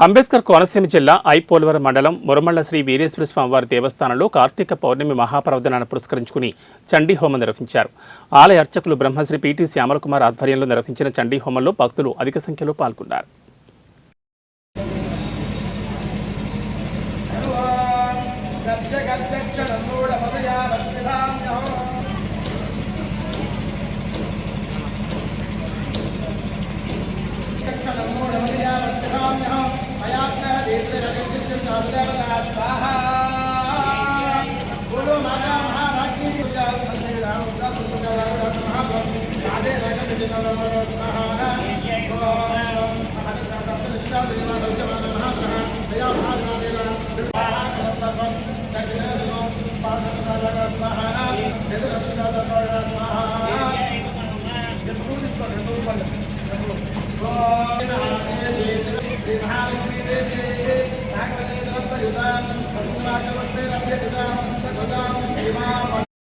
అంబేద్కర్ కోనసీమ జిల్లా ఐపోలవరం మండలం మురమళ్ల శ్రీ వీరేశ్వర స్వామివారి దేవస్థానంలో కార్తీక పౌర్ణమి మహాపర్వదినాన్ని పురస్కరించుకుని చండీ హోమం నిర్వహించారు. ఆలయ అర్చకులు బ్రహ్మశ్రీ పీటీ శ్యామలకుమార్ ఆధ్వర్యంలో నిర్వహించిన చండీ హోమంలో భక్తులు అధిక సంఖ్యలో పాల్గొన్నారు.